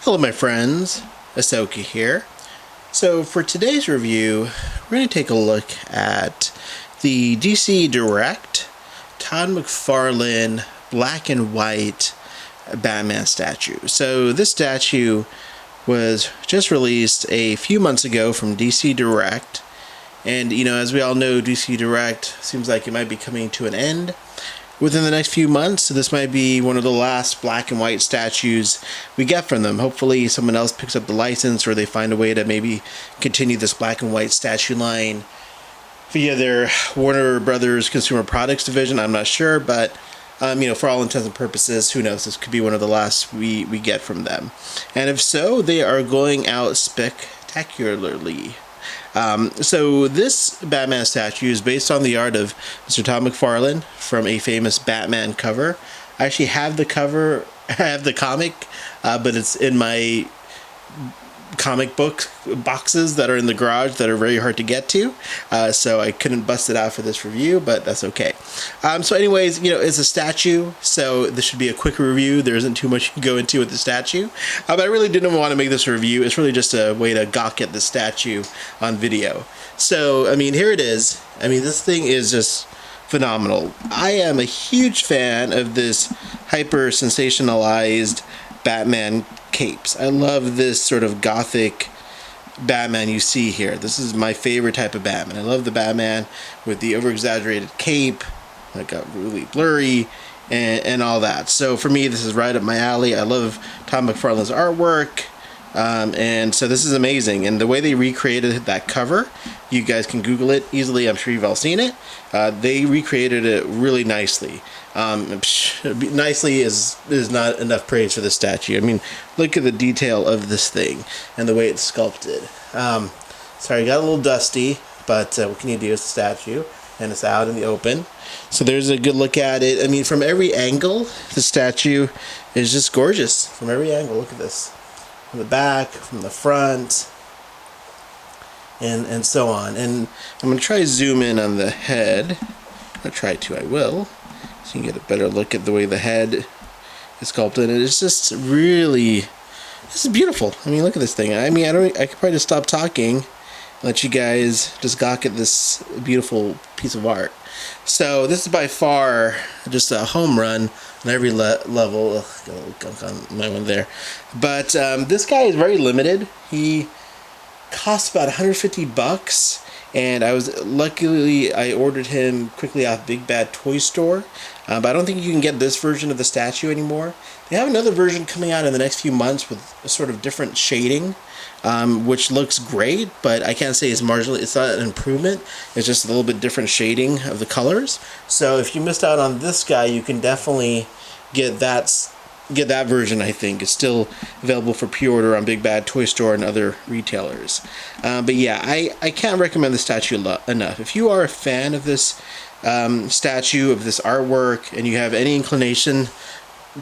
Hello my friends, Ahsoka here. So for today's review, we're going to take a look at the DC Direct Todd McFarlane black and white Batman statue. So this statue was just released a few months ago from DC Direct. And as we all know, DC Direct seems like it might be coming to an end within the next few months, so this might be one of the last black and white statues we get from them. Hopefully someone else picks up the license, or they find a way to maybe continue this black and white statue line via their Warner Brothers Consumer Products division. I'm not sure, but for all intents and purposes, who knows, this could be one of the last we get from them. And if so, they are going out spectacularly. So this Batman statue is based on the art of Mr. Todd McFarlane from a famous Batman cover. I actually have the cover, I have the comic, but it's in my comic book boxes that are in the garage that are very hard to get to, so I couldn't bust it out for this review, but that's okay. So anyways, it's a statue, so this should be a quick review. There isn't too much to go into with the statue, but I really didn't want to make this review. It's really just a way to gawk at the statue on video. So here it is. This thing is just phenomenal. I am a huge fan of this hyper sensationalized Batman capes. I love this sort of gothic Batman you see here. This is my favorite type of Batman. I love the Batman with the over-exaggerated cape that got really blurry and all that. So for me, this is right up my alley. I love Todd McFarlane's artwork, and so this is amazing. And the way they recreated that cover, you guys can Google it easily. I'm sure you've all seen it. They recreated it really nicely. Nicely is not enough praise for this statue. Look at the detail of this thing and the way it's sculpted. Sorry, it got a little dusty, but what can you do? It's a statue, and it's out in the open. So there's a good look at it. From every angle, the statue is just gorgeous. From every angle, look at this. From the back, from the front, and so on. And I'm going to try to zoom in on the head. I will. So you can get a better look at the way the head is sculpted. And it's just really, this is beautiful. Look at this thing. I could probably just stop talking and let you guys just gawk at this beautiful piece of art. So this is by far just a home run on every level. Ugh, got a little gunk on my one there. But this guy is very limited. He costs about $150. And luckily I ordered him quickly off Big Bad Toy Store, but I don't think you can get this version of the statue anymore. They have another version coming out in the next few months with a sort of different shading, which looks great, but I can't say it's marginally, it's not an improvement. It's just a little bit different shading of the colors. So if you missed out on this guy, you can definitely get that version. I think it's still available for pre-order on Big Bad Toy Store and other retailers. But yeah, I can't recommend the statue enough. If you are a fan of this statue, of this artwork, and you have any inclination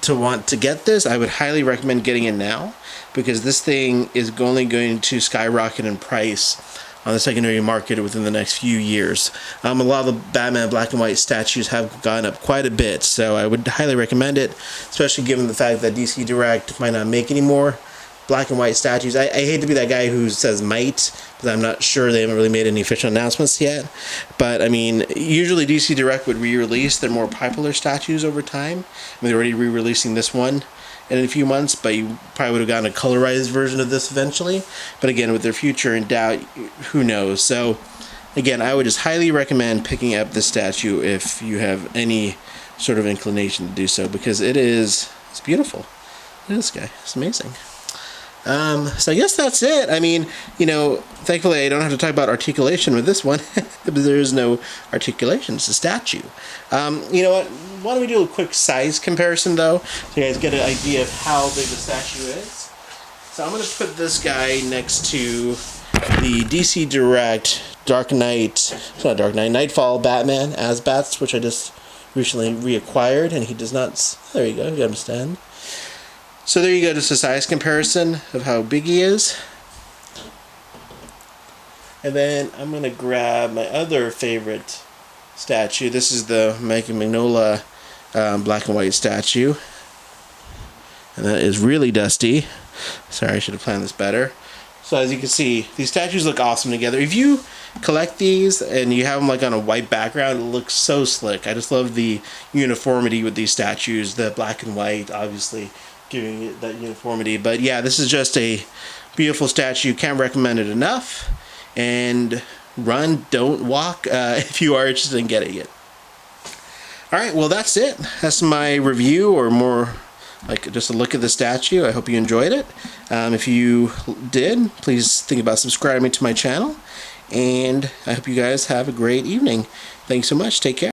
to want to get this, I would highly recommend getting it now, because this thing is only going to skyrocket in price on the secondary market within the next few years. A lot of the Batman black and white statues have gone up quite a bit, so I would highly recommend it, especially given the fact that DC Direct might not make any more black and white statues. I hate to be that guy who says might, because I'm not sure. They haven't really made any official announcements yet. But usually DC Direct would re-release their more popular statues over time. They're already re-releasing this one in a few months, but you probably would have gotten a colorized version of this eventually. But again, with their future in doubt, who knows? So again, I would just highly recommend picking up this statue if you have any sort of inclination to do so, because it's beautiful. Look at this guy. It's amazing. So I guess that's it. Thankfully I don't have to talk about articulation with this one. There is no articulation. It's a statue. You know what? Why don't we do a quick size comparison, though, so you guys get an idea of how big the statue is. So I'm going to put this guy next to the DC Direct Nightfall Batman Asbats, which I just recently reacquired, and he does not. There you go. You understand. So there you go, just a size comparison of how big he is. And then I'm going to grab my other favorite statue. This is the Mike Mignola black and white statue. and that is really dusty. Sorry, I should have planned this better. So as you can see, these statues look awesome together. If you collect these and you have them like on a white background, it looks so slick. I just love the uniformity with these statues, the black and white obviously giving it that uniformity. But yeah, this is just a beautiful statue. Can't recommend it enough. And run, don't walk, if you are interested in getting it. Alright, well that's it. That's my review, or more like just a look at the statue. I hope you enjoyed it. If you did, please think about subscribing to my channel. And I hope you guys have a great evening. Thanks so much. Take care.